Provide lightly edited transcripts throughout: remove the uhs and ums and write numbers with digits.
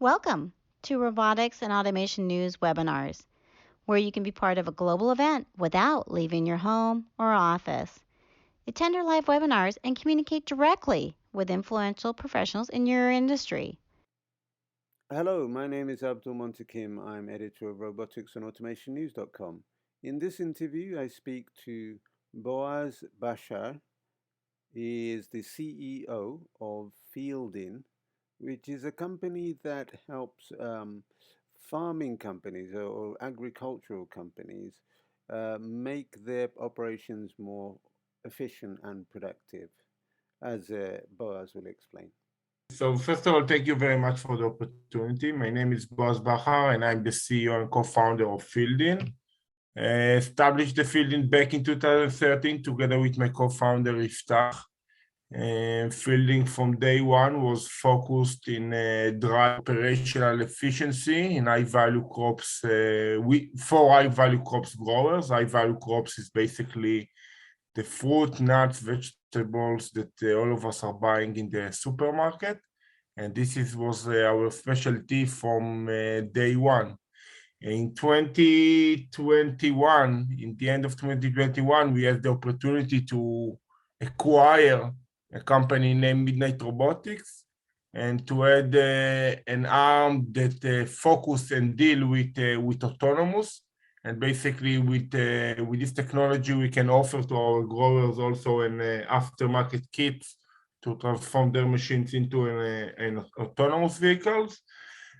Welcome to Robotics and Automation News webinars, where you can be part of a global event without leaving your home or office. Attend our live webinars and communicate directly with influential professionals in your industry. Hello, my name is Abdul Montakim. I'm editor of roboticsandautomationnews.com. In this interview, I speak to Boaz Bachar. He is the CEO of Fieldin, which is a company that helps farming companies or agricultural companies make their operations more efficient and productive, as Boaz will explain. So first of all, thank you very much for the opportunity. My name is Boaz Bachar, and I'm the CEO and co-founder of Fieldin. Established the Fieldin back in 2013 together with my co-founder Iftach. Fieldin from day one was focused in drive operational efficiency in high-value crops for high-value crops growers. High-value crops is basically the fruit, nuts, vegetables that all of us are buying in the supermarket. And this was our specialty from day one. In 2021, in the end of 2021, we had the opportunity to acquire a company named Midnight Robotics and to add an arm that focus and deal with autonomous. And basically, with this technology, we can offer to our growers also an aftermarket kit to transform their machines into an autonomous vehicles.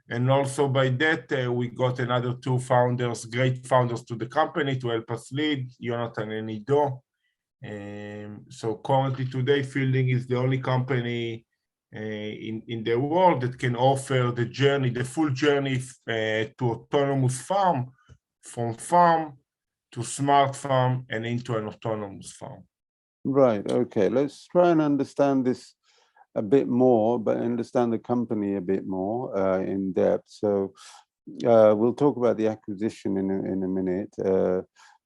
And also by that, we got another two founders, great founders to the company to help us lead, Jonathan and Ido. So currently today, Fieldin is the only company in the world that can offer the journey, the full journey to autonomous farm, from farm to smart farm and into an autonomous farm. Right, okay. Let's try and understand this a bit more, but understand the company a bit more in depth. So we'll talk about the acquisition in a minute.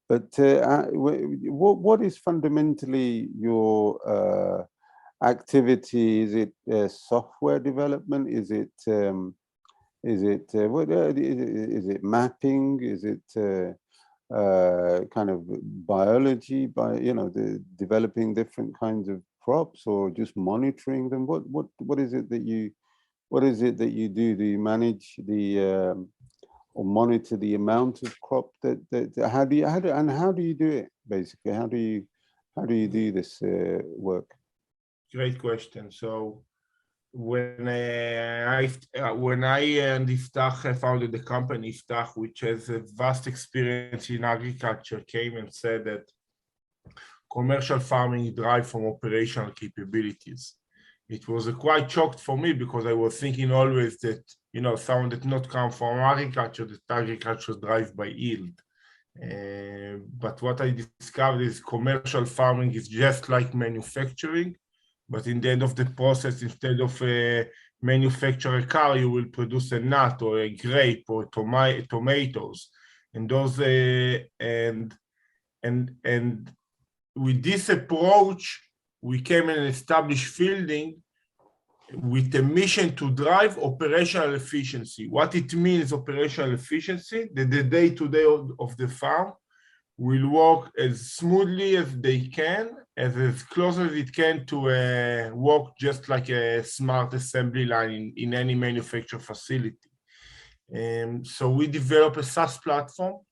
But what is fundamentally your activity? Is it software development? Is it mapping? Is it kind of biology, developing different kinds of crops, or just monitoring them? What is it that you do? Do you manage the or monitor the amount of crop that how do you do it basically? How do you do this work? Great question. So when I and Iftach founded the company, Iftach, which has a vast experience in agriculture, came and said that commercial farming derives from operational capabilities. It was a quite shocked for me because I was thinking always that, someone that not come from agriculture, that agriculture drives by yield. But what I discovered is commercial farming is just like manufacturing, but in the end of the process, instead of manufacture a car, you will produce a nut or a grape or tomatoes. And those and with this approach, we came and established Fieldin with a mission to drive operational efficiency. What it means, operational efficiency, that the day-to-day of the farm will work as smoothly as they can, as close as it can to work just like a smart assembly line in any manufacturing facility. So we develop a SaaS platform.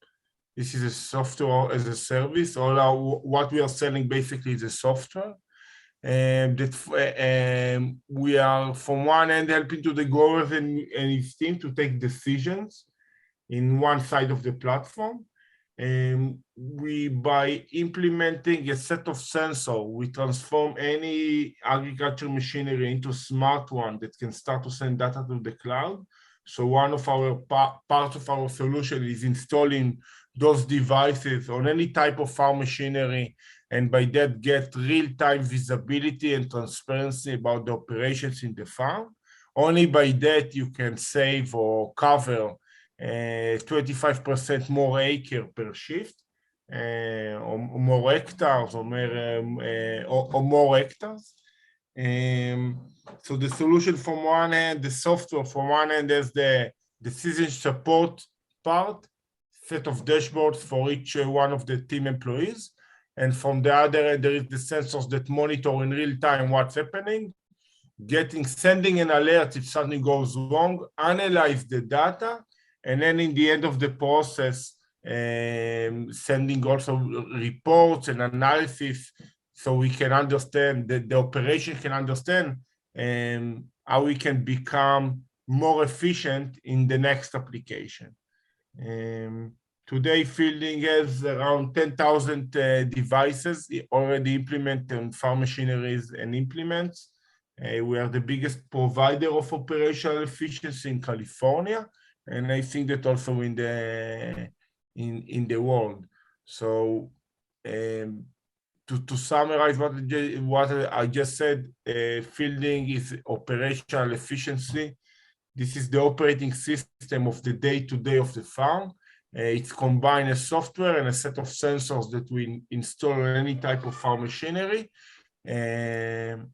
This is a software as a service. What we are selling basically is a software. That we are from one end helping to the growers and his team to take decisions in one side of the platform. By implementing a set of sensors, we transform any agriculture machinery into a smart one that can start to send data to the cloud. So one of our part of our solution is installing those devices on any type of farm machinery, and by that get real-time visibility and transparency about the operations in the farm. Only by that you can save or cover 25% more acre per shift, or more hectares, or more hectares. So the solution from one hand, the software from one hand, there's the decision support part, set of dashboards for each one of the team employees. And from the other end, there is the sensors that monitor in real time what's happening, sending an alert if something goes wrong, analyze the data, and then in the end of the process, sending also reports and analysis so we can understand, the operation can understand how we can become more efficient in the next application. Today, Fieldin has around 10,000 devices already implemented on farm machineries and implements. We are the biggest provider of operational efficiency in California, and I think that also in the world. So to summarize what I just said, Fieldin is operational efficiency. This is the operating system of the day-to-day of the farm. It's combined a software and a set of sensors that we install on any type of farm machinery. And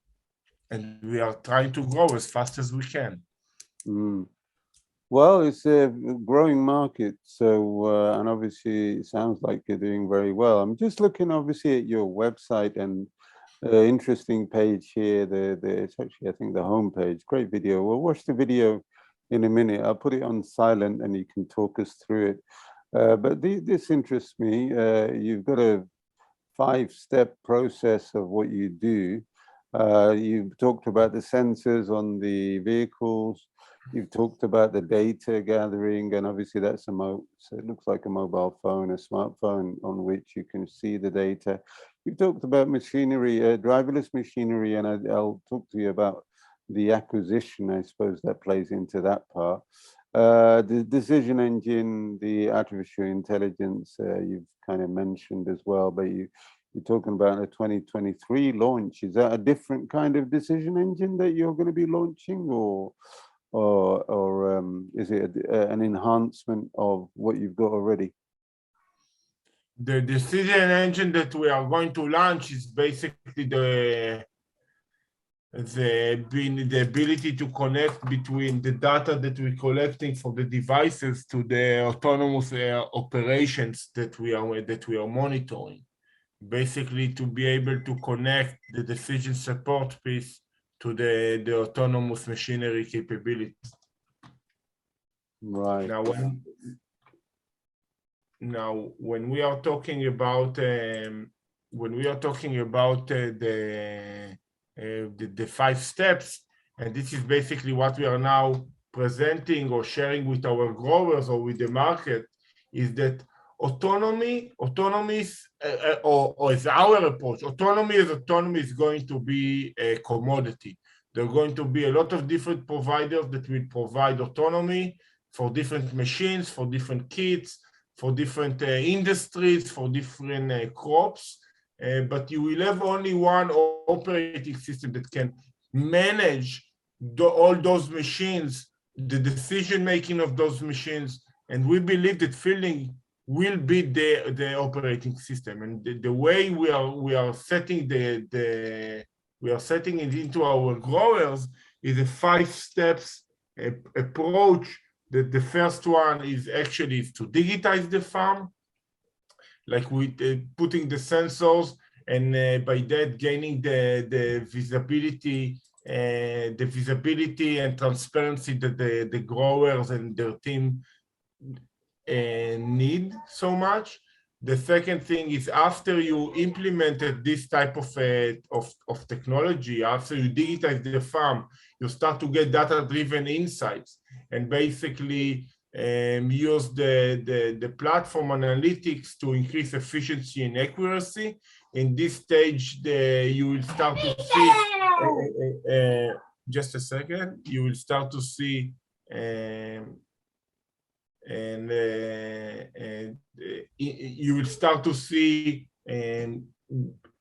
we are trying to grow as fast as we can. Well, it's a growing market, so and obviously it sounds like you're doing very well. I'm just looking obviously at your website and interesting page here. It's actually, I think, the home page. Great video. We'll watch the video in a minute. I'll put it on silent and you can talk us through it. But this interests me. You've got a 5-step process of what you do. You've talked about the sensors on the vehicles. You've talked about the data gathering, and obviously that's so it looks like a mobile phone, a smartphone on which you can see the data. You've talked about machinery, driverless machinery, and I'll talk to you about the acquisition. I suppose that plays into that part. The decision engine, the artificial intelligence, you've kind of mentioned as well, but you're talking about a 2023 launch. Is that a different kind of decision engine that you're going to be launching, or is it an enhancement of what you've got already? The decision engine that we are going to launch is basically the ability to connect between the data that we're collecting for the devices to the autonomous operations that we are monitoring. Basically, to be able to connect the decision support piece to the autonomous machinery capabilities. Right. Now, when we are talking about the 5 steps, and this is basically what we are now presenting or sharing with our growers or with the market, is that autonomy is, or is our approach, autonomy is going to be a commodity. There are going to be a lot of different providers that will provide autonomy for different machines, for different kits, for different industries, for different crops. But you will have only one operating system that can manage all those machines, the decision-making of those machines. And we believe that Fieldin will be the operating system. And the way we are setting it into our growers is a 5 steps approach. That the first one is actually to digitize the farm, like with putting the sensors, and by that gaining the visibility and transparency that the growers and their team need so much. The second thing is, after you implemented this type of technology, after you digitize the farm, you start to get data-driven insights, and basically use the platform analytics to increase efficiency and accuracy. In this stage, you will start to see, just a second, you will start to see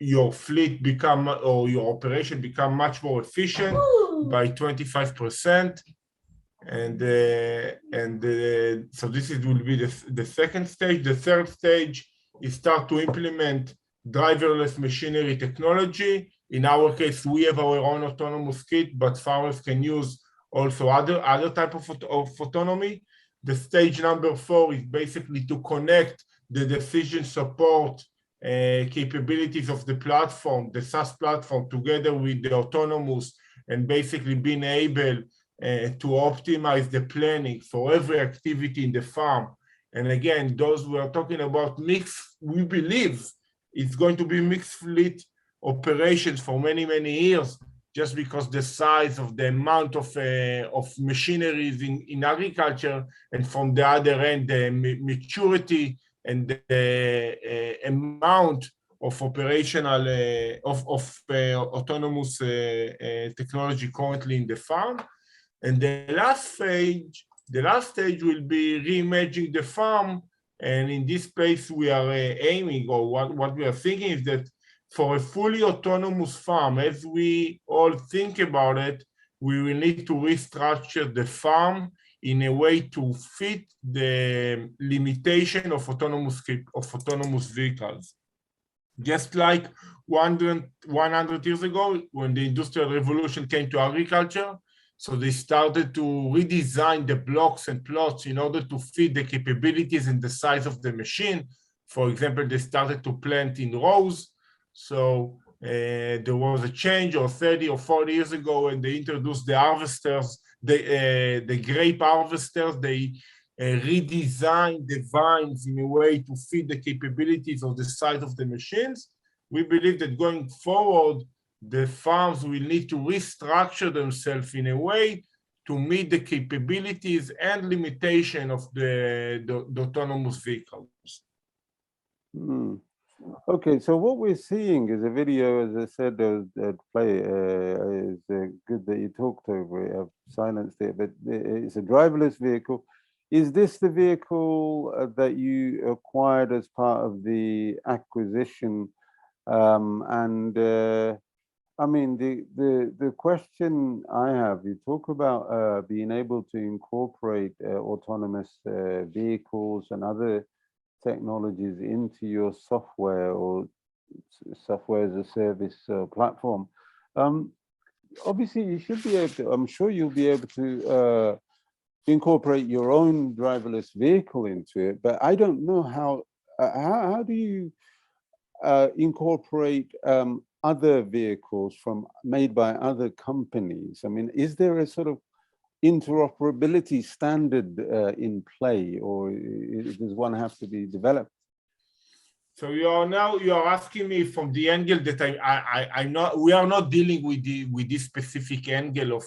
your fleet become, or your operation become much more efficient by 25%. So this will be the second stage. The third stage is start to implement driverless machinery technology In our case, we have our own autonomous kit, but farmers can use also other type of autonomy. The stage number 4 is basically to connect the decision support capabilities of the platform, the SaaS platform, together with the autonomous, and basically being able to optimize the planning for every activity in the farm. And again, those we are talking about mixed, we believe it's going to be mixed fleet operations for many, many years, just because the size of the amount of machineries in agriculture, and from the other end, the maturity and the amount of operational, autonomous technology currently in the farm. And the last stage will be reimagining the farm. And in this space, we are aiming, or what we are thinking is that for a fully autonomous farm, as we all think about it, we will need to restructure the farm in a way to fit the limitation of autonomous vehicles. Just like 100 years ago, when the Industrial Revolution came to agriculture, so they started to redesign the blocks and plots in order to fit the capabilities and the size of the machine. For example, they started to plant in rows. So there was a change, or 30 or 40 years ago, when they introduced the harvesters, the grape harvesters. They redesigned the vines in a way to fit the capabilities of the size of the machines. We believe that going forward, the farms will need to restructure themselves in a way to meet the capabilities and limitation of the autonomous vehicles. Okay, so what we're seeing is a video, as I said, play. Is good that you talked over it. I've silenced it, but it's a driverless vehicle. Is this the vehicle that you acquired as part of the acquisition? I mean, the question I have, you talk about being able to incorporate autonomous vehicles and other technologies into your software, or software as a service platform. Obviously, you should be able to, I'm sure you'll be able to incorporate your own driverless vehicle into it, but I don't know how do you incorporate other vehicles made by other companies? I mean, is there a sort of interoperability standard in play, or does one have to be developed? So you are asking me from the angle that we are not dealing with this specific angle of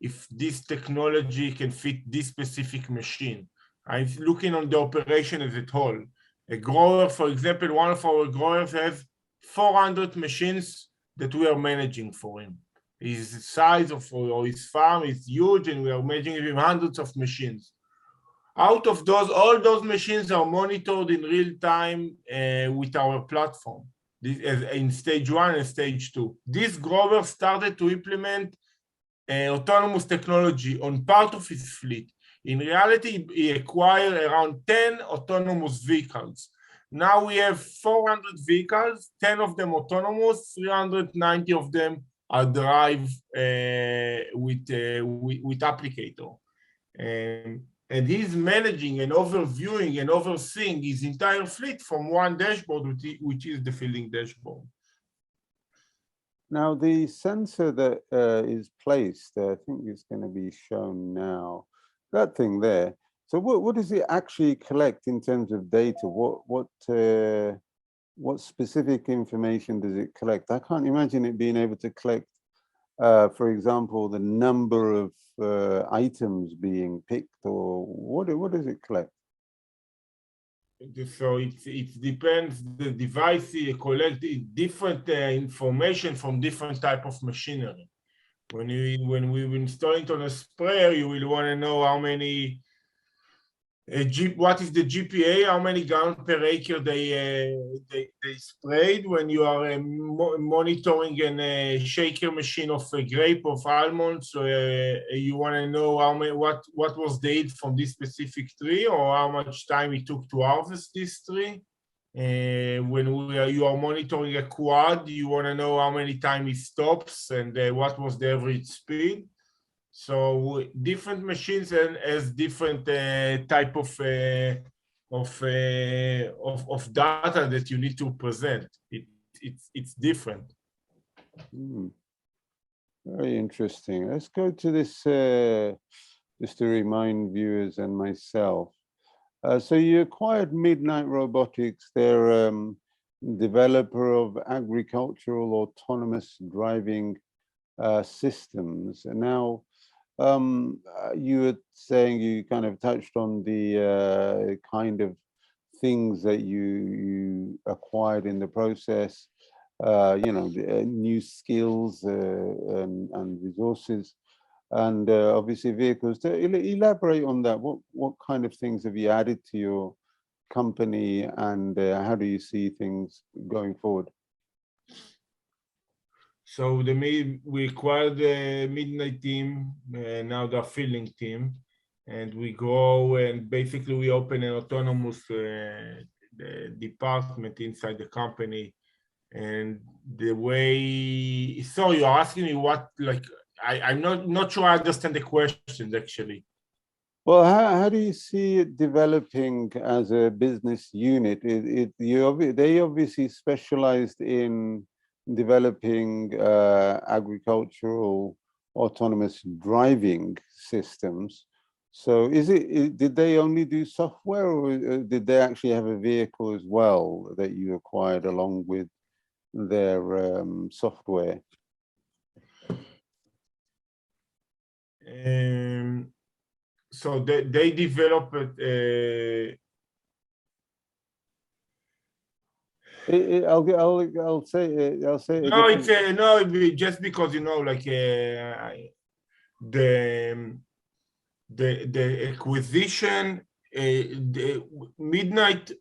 if this technology can fit this specific machine. I'm looking on the operation as a whole. A grower, for example, one of our growers has 400 machines that we are managing for him. His size of his farm is huge, and we are managing him hundreds of machines. Out of those, all those machines are monitored in real time with our platform in stage 1 and stage 2. This grower started to implement autonomous technology on part of his fleet. In reality, he acquired around 10 autonomous vehicles. Now we have 400 vehicles, 10 of them autonomous, 390 of them are drive with applicator. And he's managing and overviewing and overseeing his entire fleet from one dashboard, which is the Fieldin dashboard. Now, the sensor that is placed, I think it's going to be shown now, that thing there. So what does it actually collect in terms of data? What specific information does it collect? I can't imagine it being able to collect, for example, the number of items being picked, or what does it collect? So it depends. The device collects different information from different type of machinery. When we install it on a sprayer, you will want to know how many what is the GPA, how many gallons per acre they sprayed. When you are monitoring a shaker machine of a grape of almonds, you want to know what was the yield from this specific tree, or how much time it took to harvest this tree. When you are monitoring a quad, you want to know how many times it stops and what was the average speed. So different machines has different type of data that you need to present. It's different. Very interesting. Let's go to this just to remind viewers and myself. So you acquired Midnight Robotics. They're developer of agricultural autonomous driving systems. And now you were saying you kind of touched on the kind of things that you acquired in the process, new skills and resources, and obviously vehicles. To elaborate on that, what kind of things have you added to your company, and how do you see things going forward? So we acquired the Midnight team, now the Fieldin team, and we go and basically we open an autonomous department inside the company. And the way, so you're asking me what, like, I'm not sure I understand the question actually. Well, how do you see it developing as a business unit? They obviously specialized in developing agricultural autonomous driving systems. So did they only do software, or did they actually have a vehicle as well that you acquired along with their software? So they developed I'll say it no, it's no, just because like the acquisition, the Midnight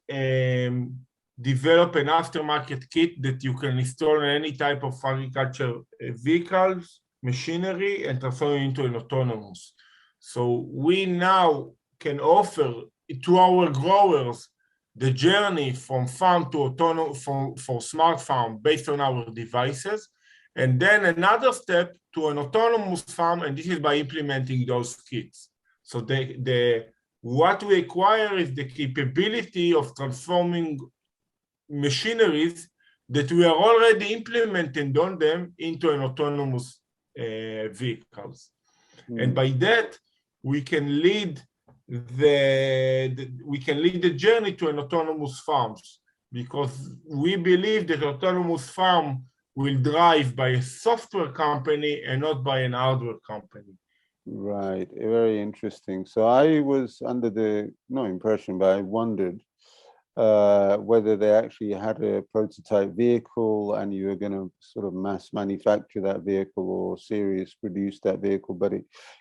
develop an aftermarket kit that you can install in any type of agriculture vehicles, machinery, and transform into an autonomous. So we now can offer to our growers the journey from farm to autonomous for smart farm based on our devices, and then another step to an autonomous farm, and this is by implementing those kits. So what we acquire is the capability of transforming machineries that we are already implementing on them into an autonomous vehicles. And by that, we can lead the journey to an autonomous farms, because we believe that autonomous farm will drive by a software company and not by an hardware company. Right, very interesting. So I was under no impression, but I wondered whether they actually had a prototype vehicle and you were going to sort of mass manufacture that vehicle or series produce that vehicle. But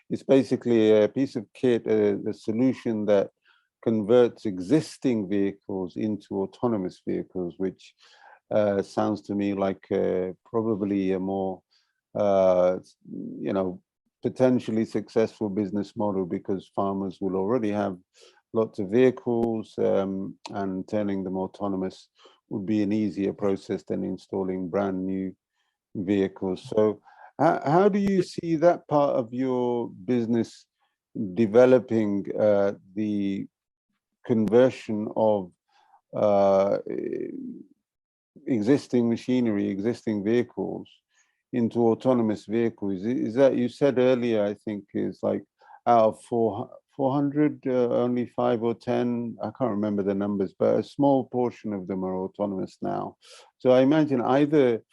it's basically a piece of kit, a solution that converts existing vehicles into autonomous vehicles, which sounds to me like probably a more, potentially successful business model, because farmers will already have lots of vehicles, and turning them autonomous would be an easier process than installing brand new vehicles. So how do you see that part of your business developing, the conversion of existing machinery, existing vehicles into autonomous vehicles? Is that, you said earlier, I think, is like out of 400, only 5 or 10, I can't remember the numbers, but a small portion of them are autonomous now. So I imagine either,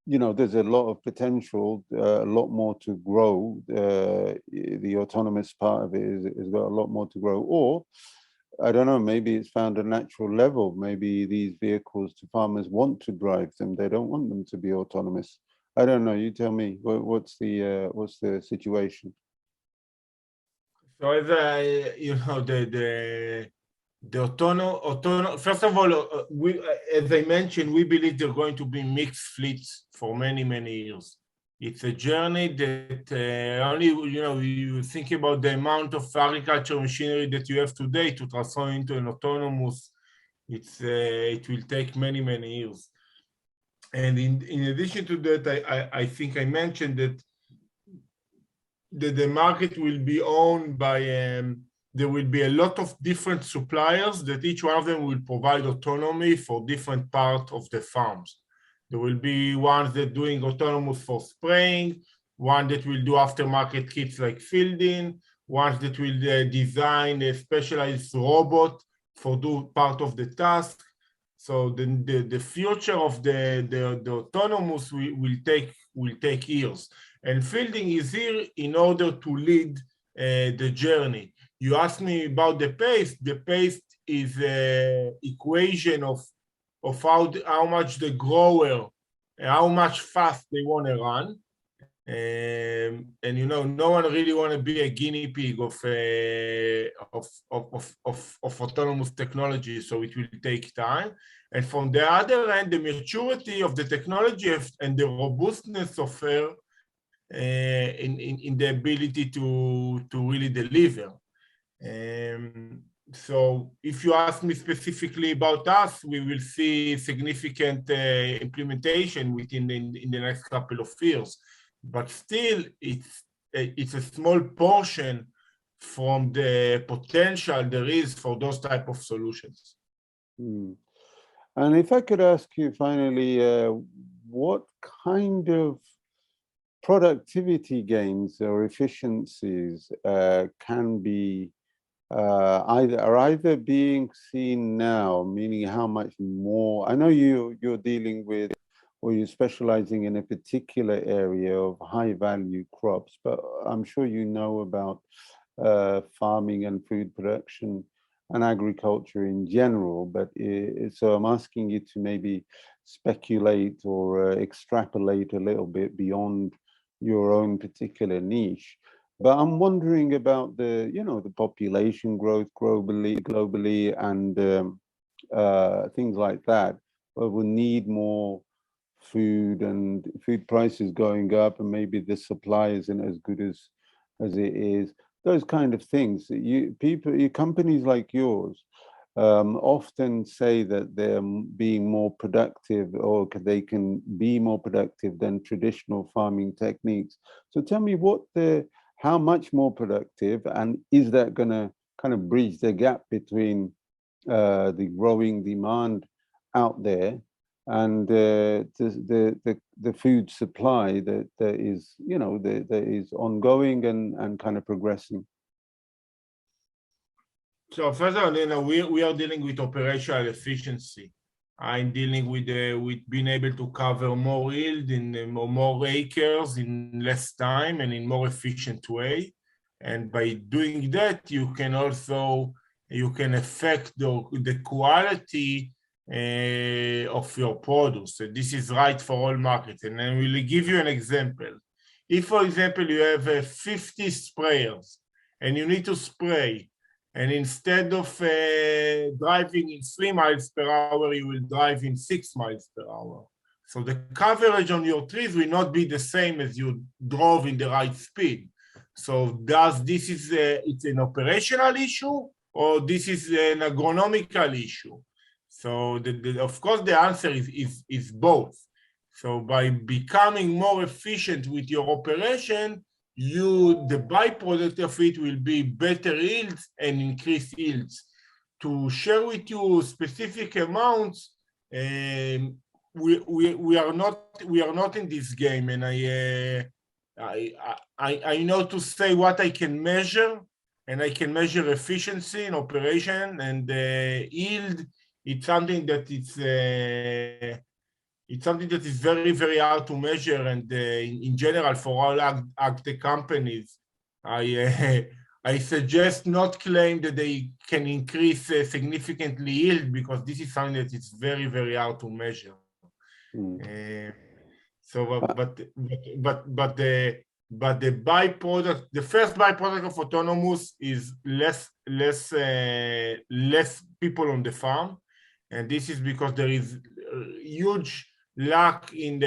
there's a lot of potential, a lot more to grow. The autonomous part of it has got a lot more to grow, or I don't know, maybe it's found a natural level. Maybe these vehicles, to farmers want to drive them. They don't want them to be autonomous. I don't know. You tell me. What's the situation? So as the autonomous. First of all, as I mentioned, we believe they're going to be mixed fleets for many years. It's a journey that only you think about the amount of agriculture machinery that you have today to transform into an autonomous. It will take many, many years. And in addition to that, I think I mentioned that the market will be owned by, there will be a lot of different suppliers that each one of them will provide autonomy for different parts of the farms. There will be ones that doing autonomous for spraying, one that will do aftermarket kits like Fieldin, ones that will design a specialized robot for do part of the task. So the future of the autonomous will take years. And Fieldin is here in order to lead the journey. You asked me about the pace. The pace is an equation of how much the grower, how much fast they want to run. And you know, no one really want to be a guinea pig of autonomous technology, so it will take time. And from the other end, the maturity of the technology and the robustness of her in the ability to really deliver. So if you ask me specifically about us, we will see significant implementation within in the next couple of years. But still, it's a small portion from the potential there is for those type of solutions. And if I could ask you finally, what kind of productivity gains or efficiencies can be either being seen now, meaning how much more? I know you're dealing with, or you're specializing in a particular area of high value crops, but I'm sure you know about farming and food production and agriculture in general. But so I'm asking you to maybe speculate or extrapolate a little bit beyond your own particular niche. But I'm wondering about the, you know, the population growth globally and things like that. But we'll need more food, and food prices going up, and maybe the supply isn't as good as it is. Those kind of things. Companies like yours often say that they're being more productive, or they can be more productive than traditional farming techniques. So tell me how much more productive, and is that going to kind of bridge the gap between the growing demand out there and the food supply that is, you know, that is ongoing and kind of progressing? So first of all, you know, we are dealing with operational efficiency. I'm dealing with being able to cover more yield in more acres in less time and in more efficient way. And by doing that, you can affect the quality of your produce. So this is right for all markets. And I will give you an example. If, for example, you have 50 sprayers and you need to spray, and instead of driving in 3 miles per hour, you will drive in 6 miles per hour. So the coverage on your trees will not be the same as you drove in the right speed. So it's an operational issue, or this is an agronomical issue? So of course the answer is both. So by becoming more efficient with your operation, the byproduct of it will be better yields and increased yields. To share with you specific amounts, we are not in this game, and I know to say what I can measure, and I can measure efficiency in operation, and yield. It's something that is very, very hard to measure, and in general, for all ag companies, I suggest not claim that they can increase significantly yield, because this is something that is very, very hard to measure. But the byproduct, the first byproduct of autonomous is less people on the farm, and this is because there is huge lack in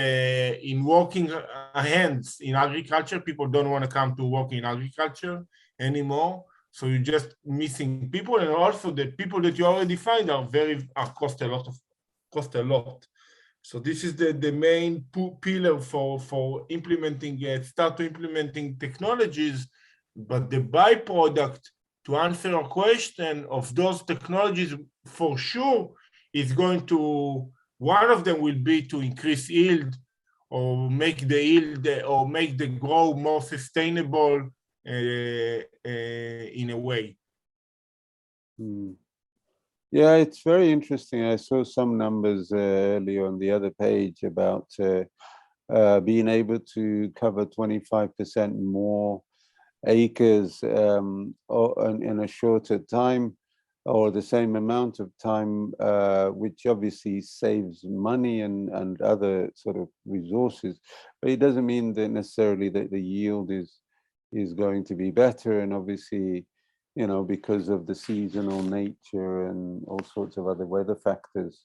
working hands in agriculture. People don't want to come to work in agriculture anymore. So you're just missing people, and also the people that you already find are cost a lot. So this is the main pillar for implementing, start to implementing technologies, but the byproduct, to answer your question, of those technologies for sure is going to, one of them will be to increase yield or make the yield or make the grow more sustainable in a way. Yeah, it's very interesting. I saw some numbers earlier on the other page about being able to cover 25% more acres in a shorter time, or the same amount of time, which obviously saves money and other sort of resources. But it doesn't mean that necessarily that the yield is going to be better. And obviously, you know, because of the seasonal nature and all sorts of other weather factors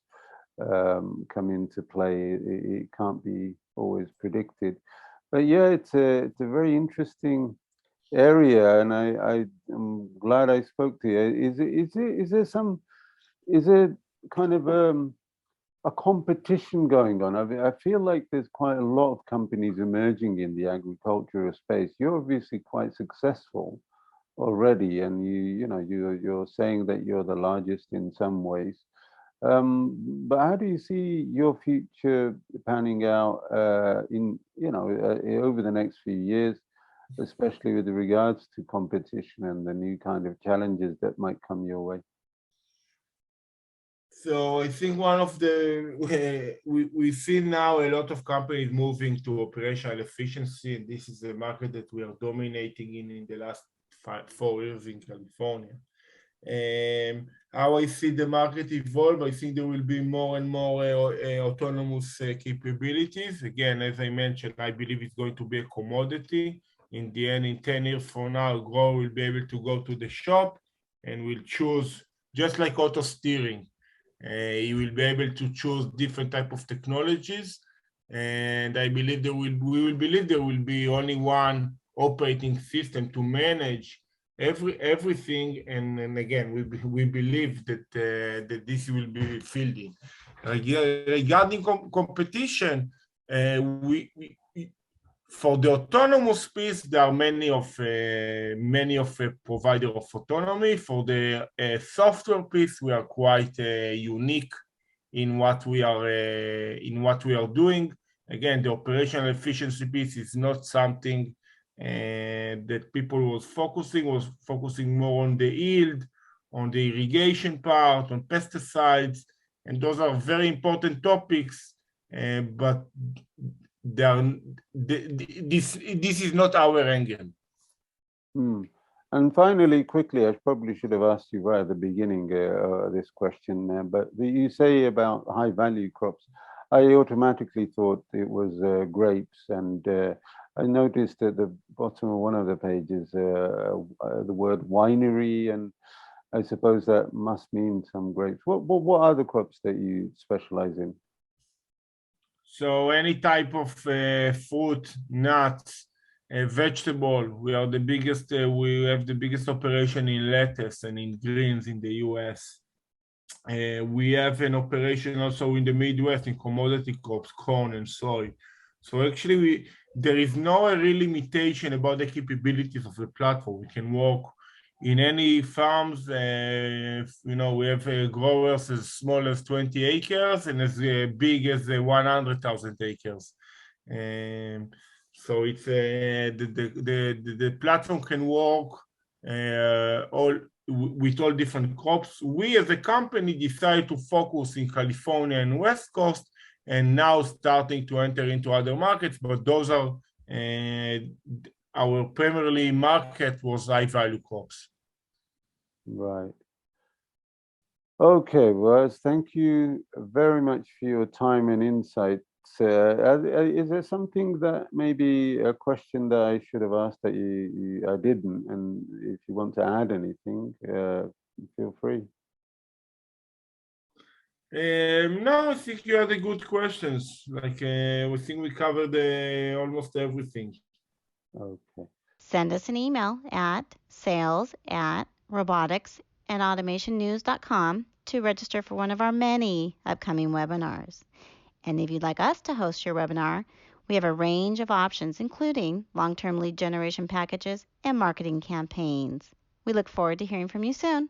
come into play, it can't be always predicted. But yeah, it's a very interesting area, and I am glad I spoke to you. Is there kind of a competition going on? I feel like there's quite a lot of companies emerging in the agricultural space. You're obviously quite successful already, and you're saying that you're the largest in some ways. But how do you see your future panning out over the next few years, especially with regards to competition and the new kind of challenges that might come your way? So I think one of the, we see now a lot of companies moving to operational efficiency, and this is a market that we are dominating in the last 4 years in California. How I see the market evolve, I think there will be more and more autonomous capabilities. Again, as I mentioned, I believe it's going to be a commodity. In the end, in 10 years from now, a grower will be able to go to the shop and will choose, just like auto steering. You will be able to choose different type of technologies, and I believe we will believe there will be only one operating system to manage everything. And again, we believe that that this will be Fieldin. Regarding competition, we for the autonomous piece, there are many of provider of autonomy. For the software piece, we are quite unique in what we are doing. Again, the operational efficiency piece is not something that people was focusing more on the yield, on the irrigation part, on pesticides, and those are very important topics. But this is not our angle. And finally, quickly, I probably should have asked you right at the beginning this question, but you say about high value crops. I automatically thought it was grapes, and I noticed at the bottom of one of the pages the word winery, and I suppose that must mean some grapes. What are the crops that you specialize in? So any type of fruit, nuts, vegetable. We are the biggest. We have the biggest operation in lettuce and in greens in the U.S. We have an operation also in the Midwest in commodity crops, corn and soy. So actually, there is no real limitation about the capabilities of the platform. We can work in any farms. We have growers as small as 20 acres and as big as 100,000 acres. So it's the platform can work with all different crops. We as a company decided to focus in California and West Coast, and now starting to enter into other markets, but those are our primarily market was high value crops. Right. Okay, well, thank you very much for your time and insight. Is there something that maybe a question that I should have asked that I didn't, and if you want to add anything, feel free. No, I think you had the good questions. Like we think we covered almost everything. Okay. Send us an email at sales@roboticsandautomationnews.com to register for one of our many upcoming webinars. And if you'd like us to host your webinar, we have a range of options, including long-term lead generation packages and marketing campaigns. We look forward to hearing from you soon.